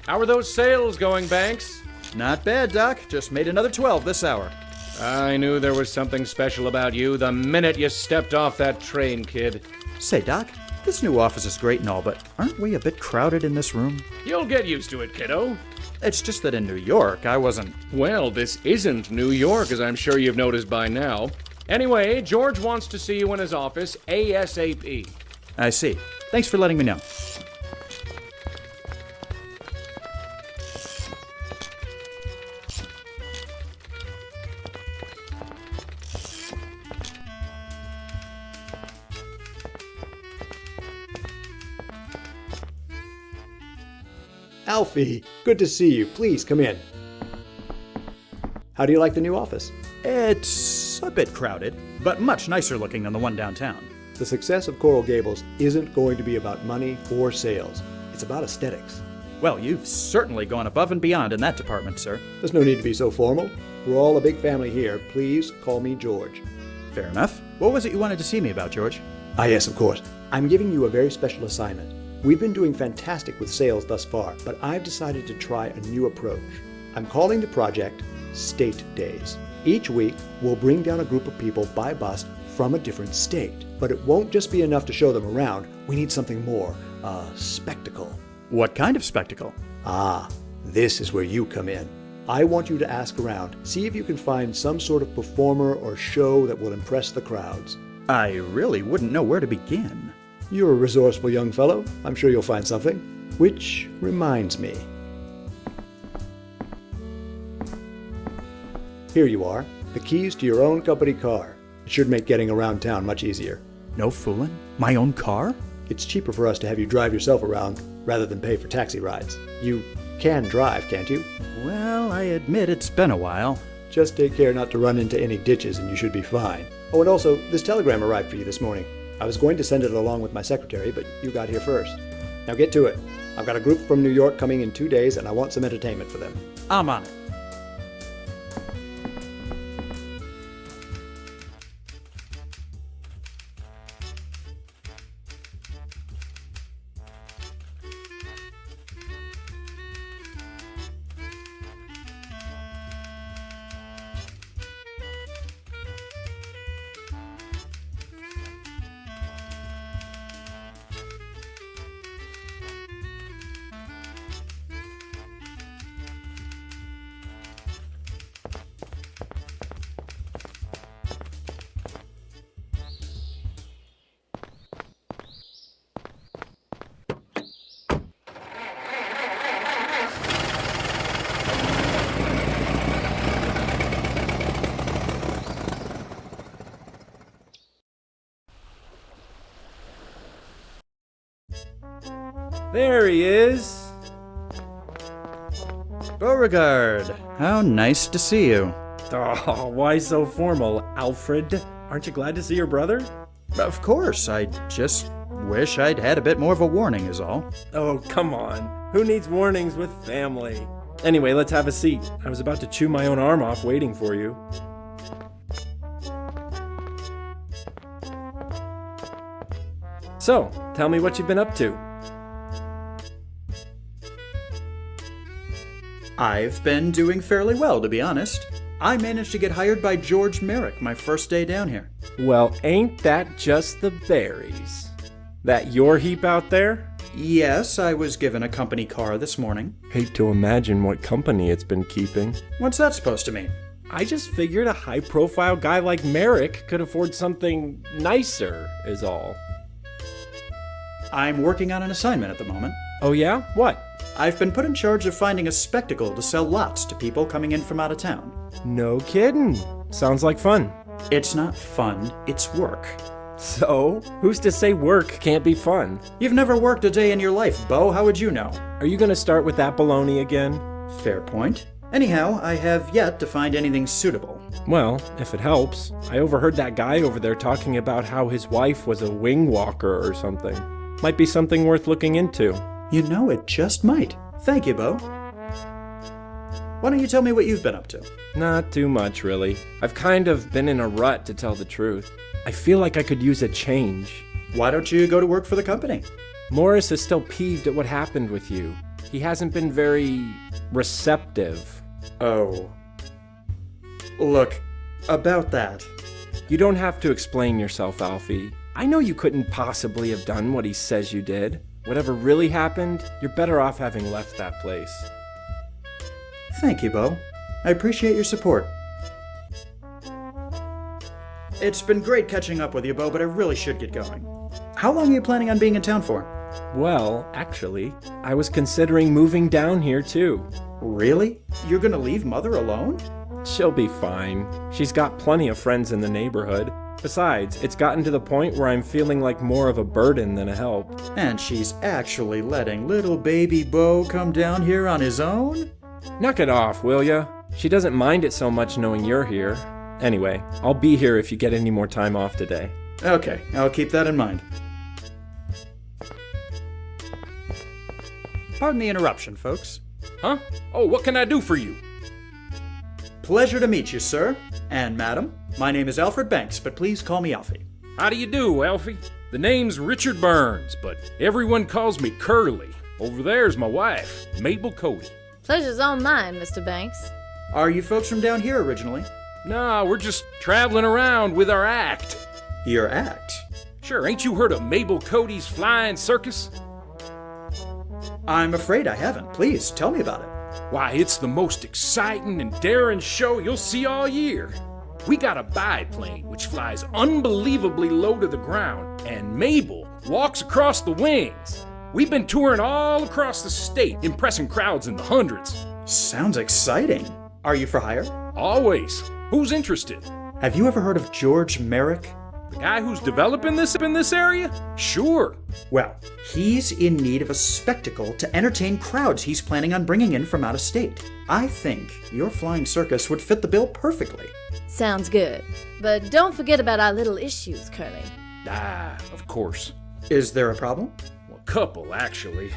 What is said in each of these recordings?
How are those sales going, Banks? Not bad, Doc. Just made another 12 this hour. I knew there was something special about you the minute you stepped off that train, kid. Say, Doc, this new office is great and all, but aren't we a bit crowded in this room? You'll get used to it, kiddo. It's just that in New York, I wasn't... Well, this isn't New York, as I'm sure you've noticed by now. Anyway, George wants to see you in his office ASAP. I see. Thanks for letting me know. Alfie, good to see you. Please come in. How do you like the new office? It's a bit crowded, but much nicer looking than the one downtown. The success of Coral Gables isn't going to be about money or sales. It's about aesthetics. Well, you've certainly gone above and beyond in that department, sir. There's no need to be so formal. We're all a big family here. Please call me George. Fair enough. What was it you wanted to see me about, George? Ah, yes, of course. I'm giving you a very special assignment. We've been doing fantastic with sales thus far, but I've decided to try a new approach. I'm calling the project State Days. Each week, we'll bring down a group of people by bus from a different state. But it won't just be enough to show them around. We need something more. A spectacle. What kind of spectacle? Ah, this is where you come in. I want you to ask around, see if you can find some sort of performer or show that will impress the crowds. I really wouldn't know where to begin. You're a resourceful young fellow. I'm sure you'll find something. Which reminds me. Here you are, the keys to your own company car. It should make getting around town much easier. No fooling? My own car? It's cheaper for us to have you drive yourself around rather than pay for taxi rides. You can drive, can't you? Well, I admit it's been a while. Just take care not to run into any ditches and you should be fine. Oh, and also, this telegram arrived for you this morning. I was going to send it along with my secretary, but you got here first. Now get to it. I've got a group from New York coming in 2 days, and I want some entertainment for them. I'm on it. There he is! Beauregard, how nice to see you. Oh, why so formal, Alfred? Aren't you glad to see your brother? Of course, I just wish I'd had a bit more of a warning is all. Oh, come on. Who needs warnings with family? Anyway, let's have a seat. I was about to chew my own arm off waiting for you. So, tell me what you've been up to. I've been doing fairly well, to be honest. I managed to get hired by George Merrick my first day down here. Well, ain't that just the berries? That your heap out there? Yes, I was given a company car this morning. Hate to imagine what company it's been keeping. What's that supposed to mean? I just figured a high-profile guy like Merrick could afford something nicer, is all. I'm working on an assignment at the moment. Oh yeah? What? I've been put in charge of finding a spectacle to sell lots to people coming in from out of town. No kidding. Sounds like fun. It's not fun, it's work. So, who's to say work can't be fun? You've never worked a day in your life, Bo. How would you know? Are you gonna start with that baloney again? Fair point. Anyhow, I have yet to find anything suitable. Well, if it helps, I overheard that guy over there talking about how his wife was a wing walker or something. Might be something worth looking into. You know, it just might. Thank you, Bo. Why don't you tell me what you've been up to? Not too much, really. I've kind of been in a rut, to tell the truth. I feel like I could use a change. Why don't you go to work for the company? Morris is still peeved at what happened with you. He hasn't been very receptive. Oh. Look, about that. You don't have to explain yourself, Alfie. I know you couldn't possibly have done what he says you did. Whatever really happened, you're better off having left that place. Thank you, Bo. I appreciate your support. It's been great catching up with you, Bo, but I really should get going. How long are you planning on being in town for? Well, actually, I was considering moving down here too. Really? You're gonna leave Mother alone? She'll be fine. She's got plenty of friends in the neighborhood. Besides, it's gotten to the point where I'm feeling like more of a burden than a help. And she's actually letting little baby Bo come down here on his own? Knock it off, will ya? She doesn't mind it so much knowing you're here. Anyway, I'll be here if you get any more time off today. Okay, I'll keep that in mind. Pardon the interruption, folks. Huh? Oh, what can I do for you? Pleasure to meet you, sir. And madam, my name is Alfred Banks, but please call me Alfie. How do you do, Alfie? The name's Richard Burns, but everyone calls me Curly. Over there's my wife, Mabel Cody. Pleasure's all mine, Mr. Banks. Are you folks from down here originally? Nah, we're just traveling around with our act. Your act? Sure, ain't you heard of Mabel Cody's Flying Circus? I'm afraid I haven't. Please, tell me about it. Why, it's the most exciting and daring show you'll see all year. We got a biplane which flies unbelievably low to the ground, and Mabel walks across the wings. We've been touring all across the state, impressing crowds in the hundreds. Sounds exciting. Are you for hire? Always. Who's interested? Have you ever heard of George Merrick? The guy who's developing this in this area? Sure. Well, he's in need of a spectacle to entertain crowds he's planning on bringing in from out of state. I think your flying circus would fit the bill perfectly. Sounds good. But don't forget about our little issues, Curly. Ah, of course. Is there a problem? Well, a couple, actually.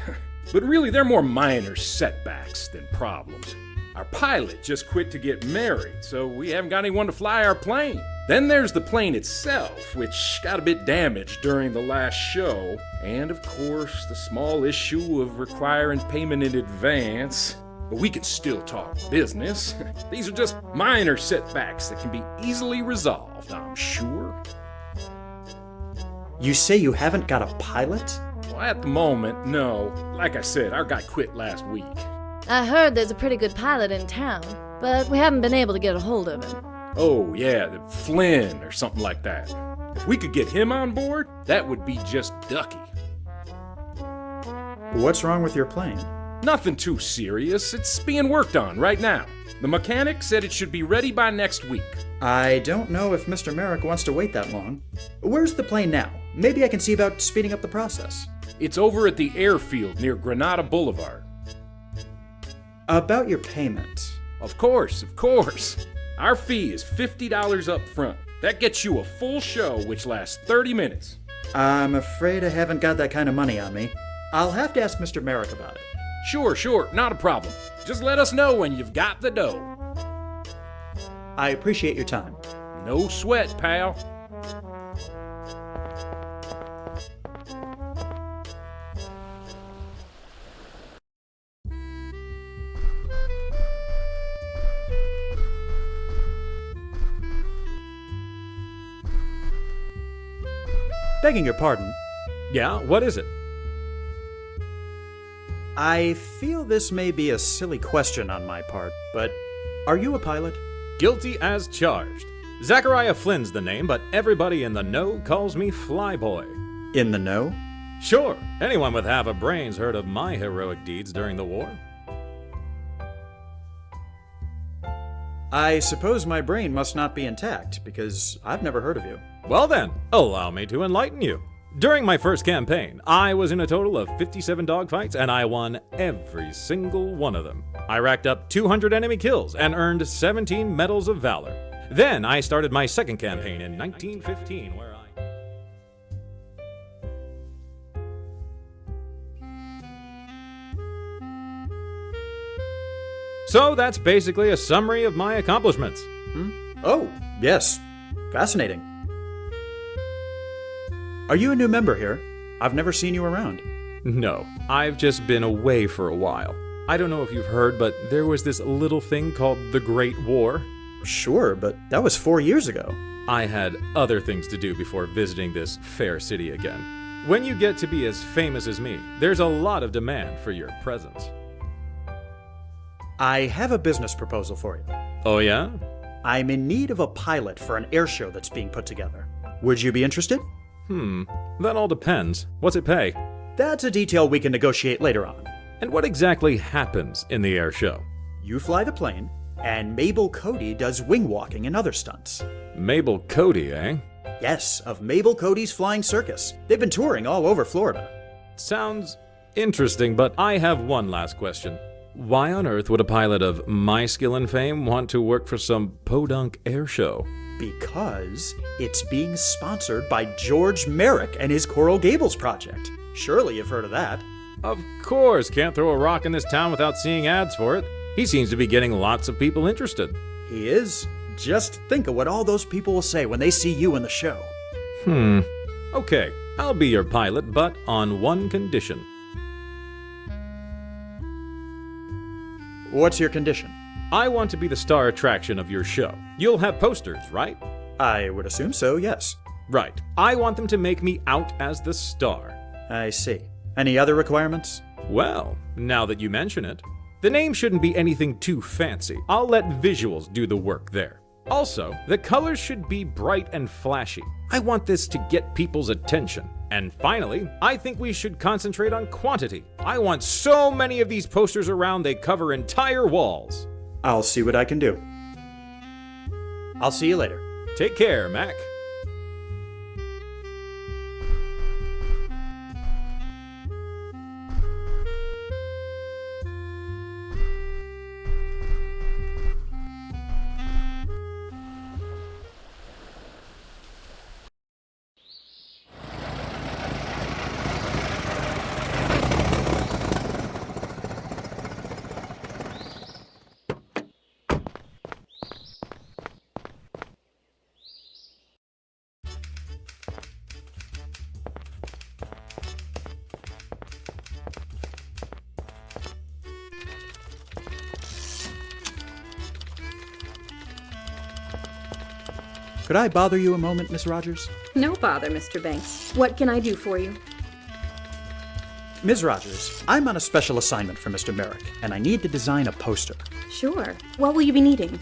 But really, they're more minor setbacks than problems. Our pilot just quit to get married, so we haven't got anyone to fly our plane. Then there's the plane itself, which got a bit damaged during the last show. And of course, the small issue of requiring payment in advance. But we can still talk business. These are just minor setbacks that can be easily resolved, I'm sure. You say you haven't got a pilot? Well, at the moment, no. Like I said, our guy quit last week. I heard there's a pretty good pilot in town, but we haven't been able to get a hold of him. Oh, yeah, the Flynn or something like that. If we could get him on board, that would be just ducky. What's wrong with your plane? Nothing too serious. It's being worked on right now. The mechanic said it should be ready by next week. I don't know if Mr. Merrick wants to wait that long. Where's the plane now? Maybe I can see about speeding up the process. It's over at the airfield near Granada Boulevard. About your payment. Of course. Our fee is $50 up front. That gets you a full show, which lasts 30 minutes. I'm afraid I haven't got that kind of money on me. I'll have to ask Mr. Merrick about it. Sure, not a problem. Just let us know when you've got the dough. I appreciate your time. No sweat, pal. Begging your pardon, Yeah, what is it? I feel this may be a silly question on my part, but are you a pilot? Guilty as charged. Zachariah Flynn's the name, but everybody in the know calls me Flyboy. In the know? Sure, anyone with half a brain's heard of my heroic deeds during the war. I suppose my brain must not be intact, because I've never heard of you. Well then, allow me to enlighten you. During my first campaign, I was in a total of 57 dogfights, and I won every single one of them. I racked up 200 enemy kills and earned 17 Medals of Valor. Then I started my second campaign in 1915, where So that's basically a summary of my accomplishments. Oh, yes. Fascinating. Are you a new member here? I've never seen you around. No, I've just been away for a while. I don't know if you've heard, but there was this little thing called the Great War. Sure, but that was 4 years ago. I had other things to do before visiting this fair city again. When you get to be as famous as me, there's a lot of demand for your presence. I have a business proposal for you. Oh yeah? I'm in need of a pilot for an air show that's being put together. Would you be interested? That all depends. What's it pay? That's a detail we can negotiate later on. And what exactly happens in the air show? You fly the plane, and Mabel Cody does wing walking and other stunts. Mabel Cody, eh? Yes, of Mabel Cody's Flying Circus. They've been touring all over Florida. Sounds interesting, but I have one last question. Why on earth would a pilot of my skill and fame want to work for some podunk air show? Because it's being sponsored by George Merrick and his Coral Gables project. Surely you've heard of that. Of course, can't throw a rock in this town without seeing ads for it. He seems to be getting lots of people interested. He is. Just think of what all those people will say when they see you in the show. Okay, I'll be your pilot, but on one condition. What's your condition? I want to be the star attraction of your show. You'll have posters, right? I would assume so, yes. Right. I want them to make me out as the star. I see. Any other requirements? Well, now that you mention it, the name shouldn't be anything too fancy. I'll let visuals do the work there. Also, the colors should be bright and flashy. I want this to get people's attention. And finally, I think we should concentrate on quantity. I want so many of these posters around they cover entire walls. I'll see what I can do. I'll see you later. Take care, Mac. Could I bother you a moment, Miss Rogers? No bother, Mr. Banks. What can I do for you? Ms. Rogers, I'm on a special assignment for Mr. Merrick, and I need to design a poster. Sure. What will you be needing?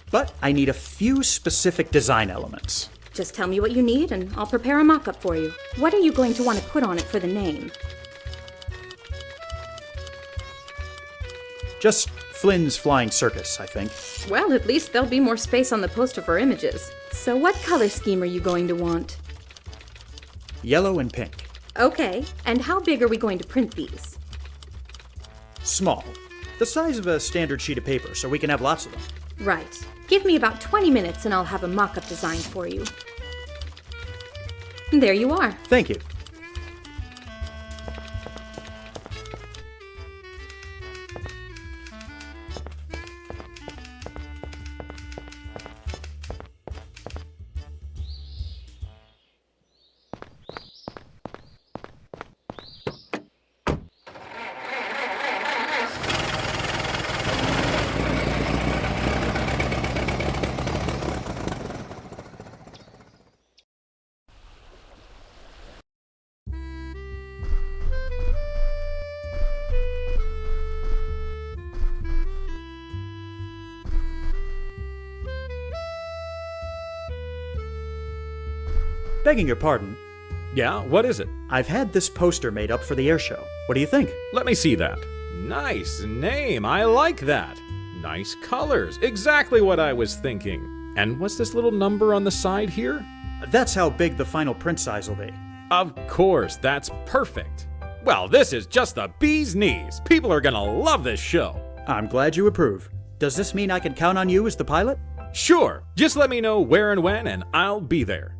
But I need a few specific design elements. Just tell me what you need and I'll prepare a mock-up for you. What are you going to want to put on it for the name? Just Flynn's Flying Circus, I think. Well, at least there'll be more space on the poster for images. So what color scheme are you going to want? Yellow and pink. Okay, and how big are we going to print these? Small. The size of a standard sheet of paper, so we can have lots of them. Right. Give me about 20 minutes and I'll have a mock-up design for you. There you are. Thank you. Begging your pardon, Yeah, what is it? I've had this poster made up for the air show. What do you think? Let me see that. Nice name, I like that. Nice colors, exactly what I was thinking. And what's this little number on the side here? That's how big the final print size will be. Of course, that's perfect. Well, this is just the bee's knees. People are gonna love this show. I'm glad you approve. Does this mean I can count on you as the pilot? Sure, just let me know where and when, and I'll be there.